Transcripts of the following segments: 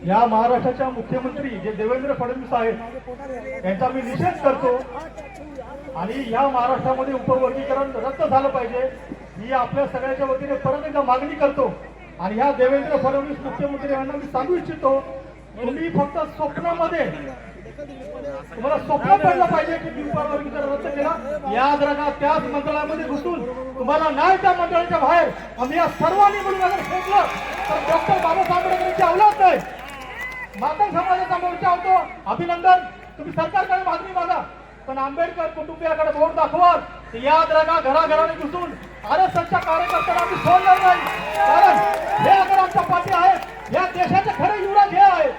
या महाराष्ट्राच्या मुख्यमंत्री जे देवेंद्र फडणवीस आहेत यांचा मी निषेध करतो आणि या महाराष्ट्रामध्ये उपवर्गीकरण रद्द झालं पाहिजे ही आपल्या सगळ्यांच्या वतीने परत एकदा मागणी करतो। आणि ह्या देवेंद्र फडणवीस मुख्यमंत्री यांना मी सांगू इच्छितो, तुम्ही फक्त स्वप्नामध्ये तुम्हाला स्वप्न पडलं पाहिजे की उपवर्गीकरण रद्द केला, याद राखा त्याच मंडळामध्ये घुसून तुम्हाला नाही त्या मंडळाच्या बाहेर आम्ही या सर्वांनी मिळून अगर फेकलं तर डॉक्टर बाबासाहेब आंबेडकरांची औलाद नाही, मातंग समाजाचा मोर्चा होतो। अभिनंदन, तुम्ही सरकारकडे मागणी मागा, पण आंबेडकर कुटुंबियाकडे बोट दाखवाल तर याद राखा घराघराने घुसून आरएसएसच्या कार्यकर्त्यांना आम्ही सोडणार नाही। कारण हे अगर आमच्या पाठी आहेत, या देशाचे खरे युवराज हे आहेत,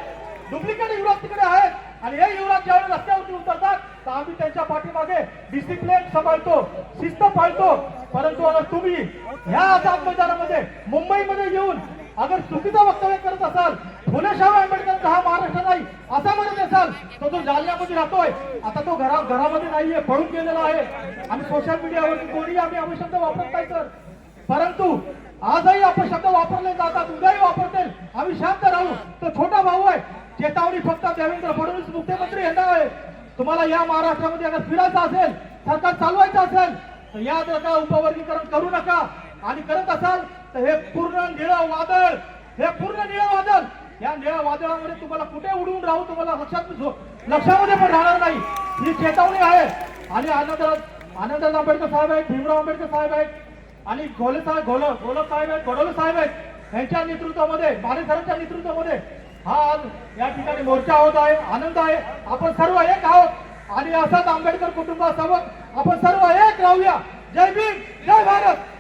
डुप्लिकेट युवराज तिकडे आहेत आणि हे युवराज ज्यावेळी रस्त्यावरती उतरतात तर आम्ही त्यांच्या पाठीमागे डिसिप्लिन सांभाळतो, शिस्त पाळतो। परंतु अगर तुम्ही ह्या आझाद मैदानामध्ये मुंबईमध्ये येऊन अगर चुकीचं वक्तव्य करत असाल, फुले शाहू आंबेडकरांचा हा महाराष्ट्र नाही असं म्हणत असाल तर तो जालन्यामध्ये राहतोय, आता तो घरामध्ये नाहीये, पळून गेलेला आहे आणि सोशल मीडियावरती कोणी आम्ही अपशब्द वापरत नाही सर, परंतु आजही अपशब्द वापरले जातात, उद्याही वापरतील, आम्ही शांत राहू। तो छोटा भाऊ आहे, चेतावणी फक्त देवेंद्र फडणवीस मुख्यमंत्री यांना आहे, तुम्हाला या महाराष्ट्रामध्ये अगर फिरायचं असेल, सरकार चालवायचं असेल तर याद राखा उपवर्गीकरण करू नका आणि करत असाल तर हे पूर्ण निळं वादळ, हे पूर्ण निळं वादळ, या निळ्या वादळामध्ये तुम्हाला कुठे उडून राहू तुम्हाला लक्षामध्ये पण राहणार नाही, ही चेतावणी आहे। आणि आनंदराव आंबेडकर साहेब आहेत, भीमराव आंबेडकर साहेब आहेत आणि घोले साहेब आहेत, घोडोले साहेब आहेत, यांच्या नेतृत्वामध्ये, बाणेसरांच्या नेतृत्वामध्ये हा आज या ठिकाणी मोर्चा होत आहे, आनंद आहे। आपण सर्व एक आहोत आणि असाच आंबेडकर कुटुंबासोबत आपण सर्व एक राहूया। जय भीम, जय भारत।